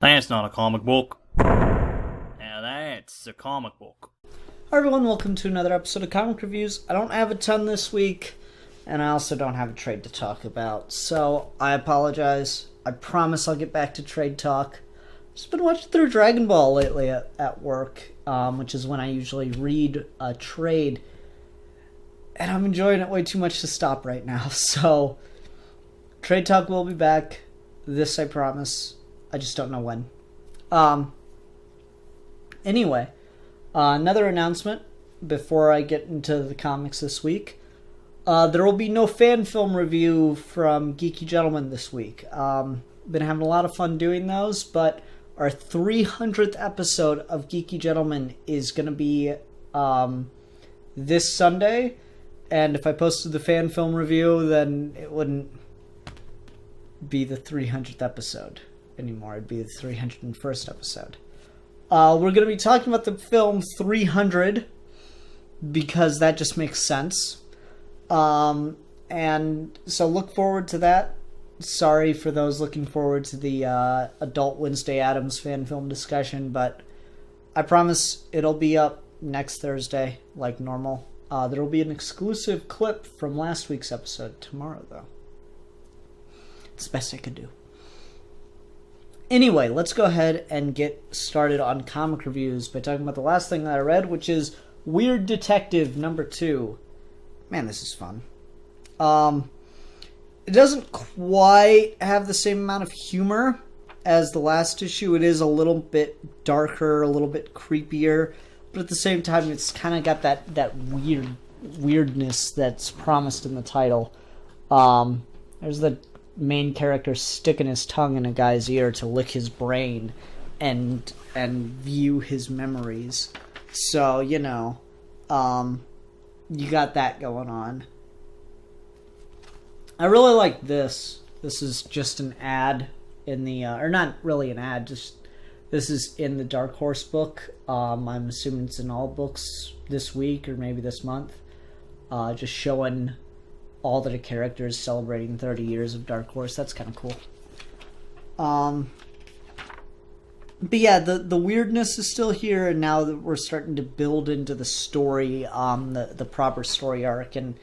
That's not a comic book. Now that's a comic book. Hi everyone, welcome to another episode of Comic Reviews. I don't have a ton this week, and I also don't have a trade to talk about, so I apologize. I promise I'll get back to trade talk. Just been watching through Dragon Ball lately at work, which is when I usually read a trade, and I'm enjoying it way too much to stop right now, so trade talk will be back. This I promise. I just don't know when. Anyway, another announcement before I get into the comics this week. There will be no fan film review from Geeky Gentleman this week. Been having a lot of fun doing those, but our 300th episode of Geeky Gentleman is going to be this Sunday, and if I posted the fan film review, then it wouldn't be the 300th episode anymore. It'd be the 301st episode. We're going to be talking about the film 300 because that just makes sense. And so look forward to that. Sorry for those looking forward to the Adult Wednesday Addams fan film discussion, but I promise it'll be up next Thursday like normal. There will be an exclusive clip from last week's episode tomorrow, though. It's the best I could do. Anyway, let's go ahead and get started on comic reviews by talking about the last thing that I read, which is Weird Detective #2. Man, this is fun. It doesn't quite have the same amount of humor as the last issue. It is a little bit darker, a little bit creepier, but at the same time, it's kind of got that weirdness that's promised in the title. There's the main character sticking his tongue in a guy's ear to lick his brain and view his memories. So, you got that going on. I really like this. This is just an ad in the, or not really an ad, just this is in the Dark Horse book. I'm assuming it's in all books this week or maybe this month. Just showing all the characters celebrating 30 years of Dark Horse. That's kind of cool. But yeah, the weirdness is still here, and now that we're starting to build into the story, the proper story arc and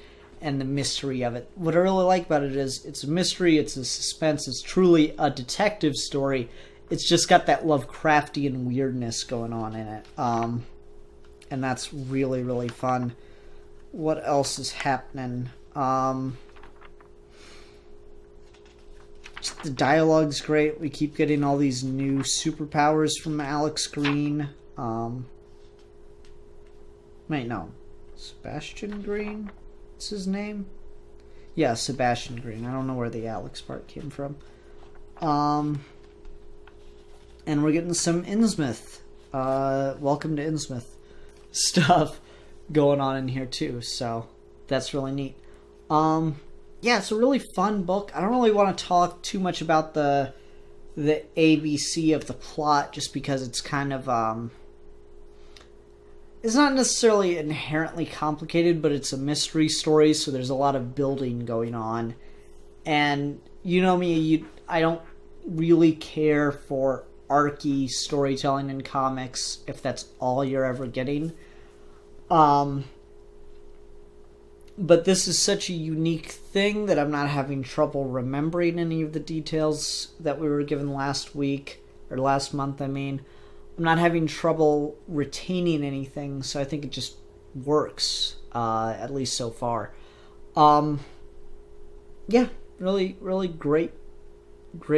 the mystery of it. What I really like about it is it's a mystery, it's a suspense, it's truly a detective story. It's just got that Lovecraftian weirdness going on in it. And that's really, really fun. What else is happening? Just the dialogue's great. We keep getting all these new superpowers from Alex Green. Wait, no. Sebastian Green? What's his name? Yeah, Sebastian Green. I don't know where the Alex part came from. And we're getting some Innsmouth. Welcome to Innsmouth stuff going on in here too. So that's really neat. Yeah, it's a really fun book. I don't really want to talk too much about the ABC of the plot just because it's kind of it's not necessarily inherently complicated, but it's a mystery story, so there's a lot of building going on. And you know me, I don't really care for archy storytelling in comics if that's all you're ever getting. But this is such a unique thing that I'm not having trouble remembering any of the details that we were given last week, or last month, I mean. I'm not having trouble retaining anything, so I think it just works, at least so far. Yeah, really, really great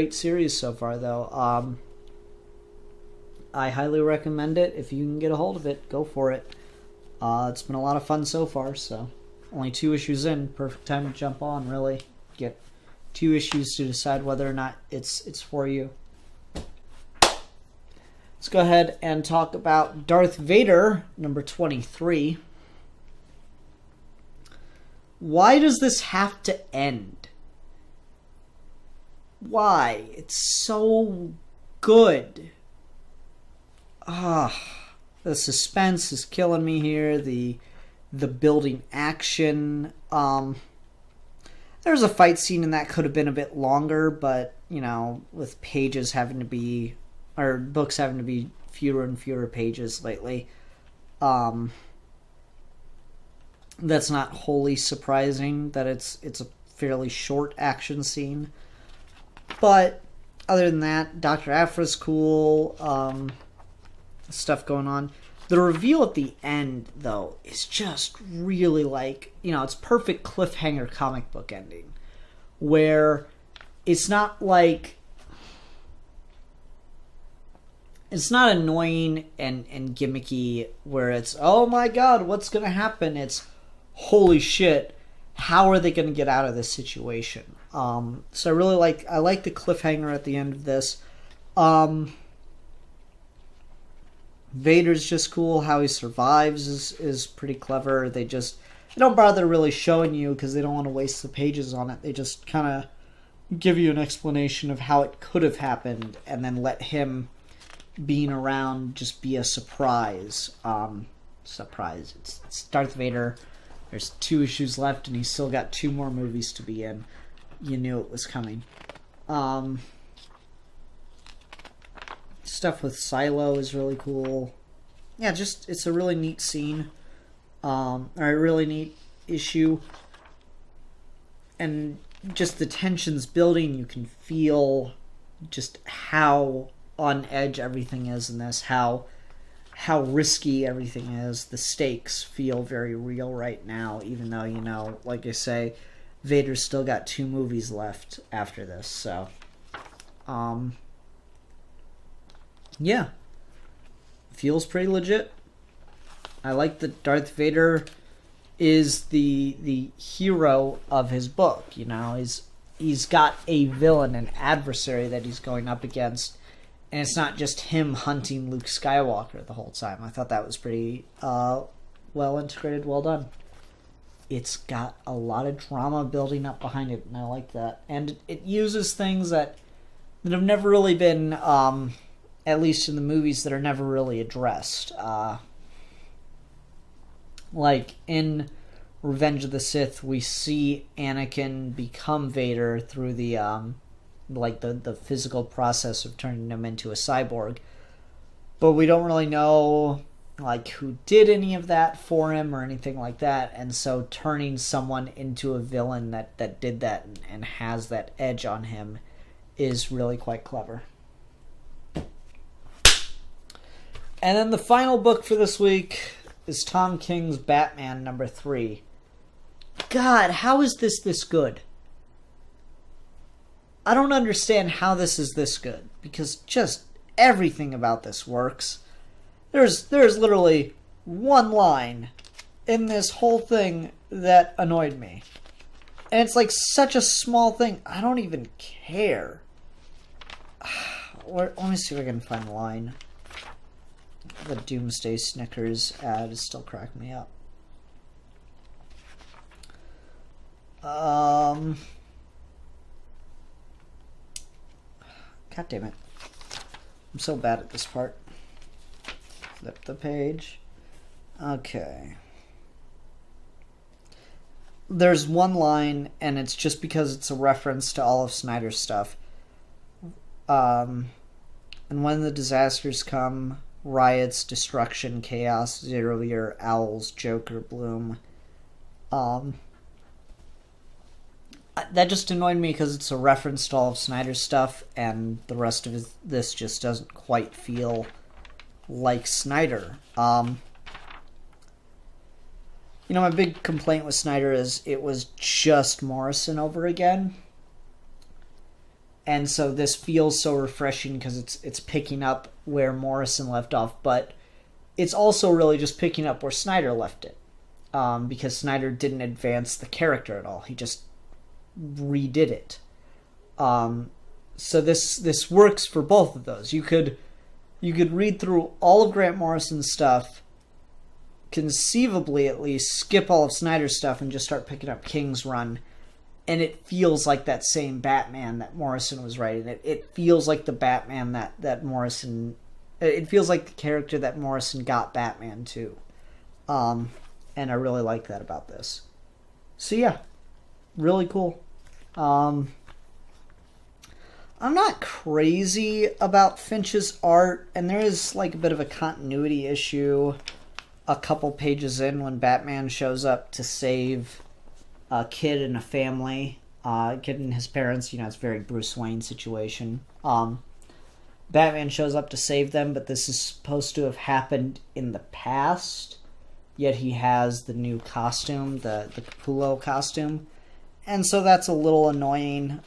series so far, though. I highly recommend it. If you can get a hold of it, go for it. It's been a lot of fun so far, so only 2 issues in, perfect time to jump on, really. Get 2 issues to decide whether or not it's for you. Let's go ahead and talk about Darth Vader, number 23. Why does this have to end? Why? It's so good. The suspense is killing me here. The building action. There's a fight scene and that could have been a bit longer, but, with pages having to be or books having to be fewer and fewer pages lately. That's not wholly surprising that it's a fairly short action scene. But other than that, Dr. Aphra's cool. Stuff going on. The reveal at the end, though, is just really like, it's perfect cliffhanger comic book ending. Where it's not like... It's not annoying and gimmicky where it's, oh my god, what's going to happen? It's, holy shit, how are they going to get out of this situation? So I really like the cliffhanger at the end of this. Vader's just cool. How he survives is pretty clever. They don't bother really showing you because they don't want to waste the pages on it. They just kind of give you an explanation of how it could have happened and then let him being around just be a surprise. Surprise. It's Darth Vader. There's 2 issues left and he's still got 2 more movies to be in. You knew it was coming. Stuff with Silo is really cool. Yeah, it's a really neat scene. Or a really neat issue. And just the tension's building. You can feel just how on edge everything is in this. How risky everything is. The stakes feel very real right now. Even though, like I say, Vader's still got 2 movies left after this. So, yeah, feels pretty legit. I like that Darth Vader is the hero of his book. He's got a villain, an adversary that he's going up against, and it's not just him hunting Luke Skywalker the whole time. I thought that was pretty well integrated, well done. It's got a lot of drama building up behind it, and I like that. And it uses things that have never really been, at least in the movies, that are never really addressed. Like in Revenge of the Sith, we see Anakin become Vader through the physical process of turning him into a cyborg. But we don't really know who did any of that for him or anything like that, and so turning someone into a villain that did that and has that edge on him is really quite clever. And then the final book for this week is Tom King's Batman #3. God, how is this good? I don't understand how this is this good, because just everything about this works. There's literally one line in this whole thing that annoyed me. And it's like such a small thing, I don't even care. Let me see if I can find the line. The Doomsday Snickers ad is still cracking me up. God damn it. I'm so bad at this part. Flip the page. Okay. There's one line, and it's just because it's a reference to all of Snyder's stuff. And when the disasters come, riots, destruction, chaos, zero-year, owls, Joker, Bloom. That just annoyed me because it's a reference to all of Snyder's stuff, and the rest of this just doesn't quite feel like Snyder. My big complaint with Snyder is it was just Morrison over again. And so this feels so refreshing because it's picking up where Morrison left off, but it's also really just picking up where Snyder left it. Because Snyder didn't advance the character at all. He just redid it. So this works for both of those. You could read through all of Grant Morrison's stuff, conceivably at least skip all of Snyder's stuff and just start picking up King's run, and it feels like that same Batman that Morrison was writing. It feels like the Batman that Morrison... It feels like the character that Morrison got Batman to. And I really like that about this. So yeah, really cool. I'm not crazy about Finch's art, and there is like a bit of a continuity issue a couple pages in when Batman shows up to save a kid and a family, kid and his parents. You know, it's a very Bruce Wayne situation. Batman shows up to save them, but this is supposed to have happened in the past, yet he has the new costume, the Capullo costume, and so that's a little annoying.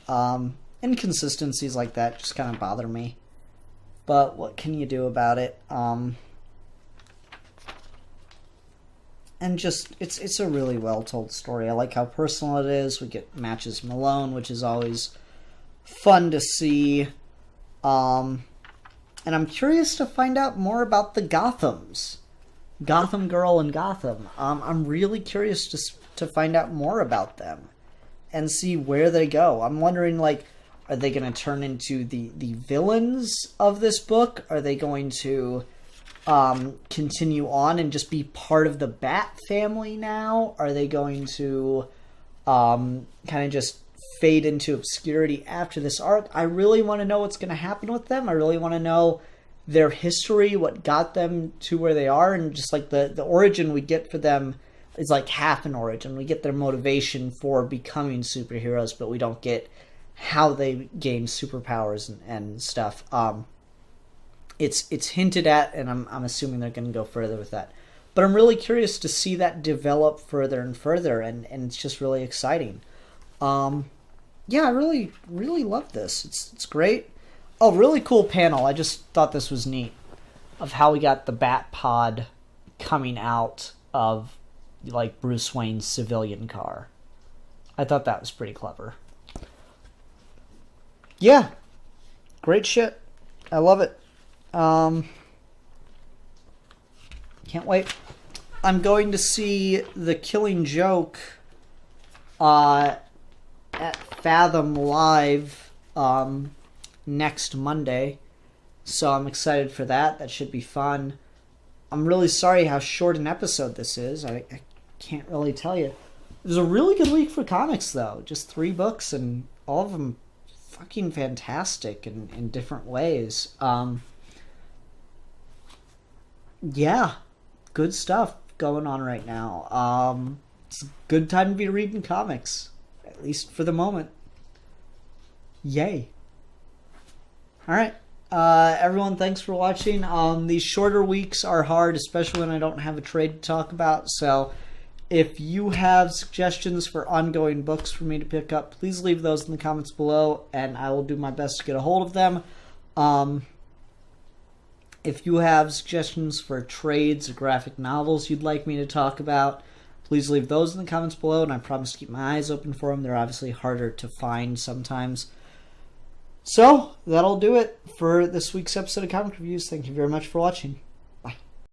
Inconsistencies like that just kind of bother me, but what can you do about it? And just, it's a really well told story. I like how personal it is. We get matches Malone, which is always fun to see. And I'm curious to find out more about the Gothams. Gotham Girl and Gotham. I'm really curious to find out more about them and see where they go. I'm wondering, like, are they going to turn into the villains of this book? Are they going to continue on and just be part of the Bat family now? Are they going to kind of just fade into obscurity after this arc? I really want to know what's going to happen with them. I really want to know their history, what got them to where they are, and just like the origin we get for them is like half an origin. We get their motivation for becoming superheroes, but we don't get how they gain superpowers and stuff. It's hinted at, and I'm assuming they're going to go further with that. But I'm really curious to see that develop further and further, and it's just really exciting. Yeah, I really, really love this. It's great. Oh, really cool panel. I just thought this was neat of how we got the Bat Pod coming out of like Bruce Wayne's civilian car. I thought that was pretty clever. Yeah, great shit. I love it. Can't wait. I'm going to see The Killing Joke at Fathom Live next Monday, so I'm excited for that. That should be fun. I'm really sorry how short an episode this is. I can't really tell you. It was a really good week for comics, though. Just 3 books, and all of them fucking fantastic in different ways. Yeah, good stuff going on right now. It's a good time to be reading comics, at least for the moment. Yay. Alright, everyone, thanks for watching. These shorter weeks are hard, especially when I don't have a trade to talk about, so if you have suggestions for ongoing books for me to pick up, please leave those in the comments below, and I will do my best to get a hold of them. If you have suggestions for trades or graphic novels you'd like me to talk about, please leave those in the comments below, and I promise to keep my eyes open for them. They're obviously harder to find sometimes. So, that'll do it for this week's episode of Comic Reviews. Thank you very much for watching.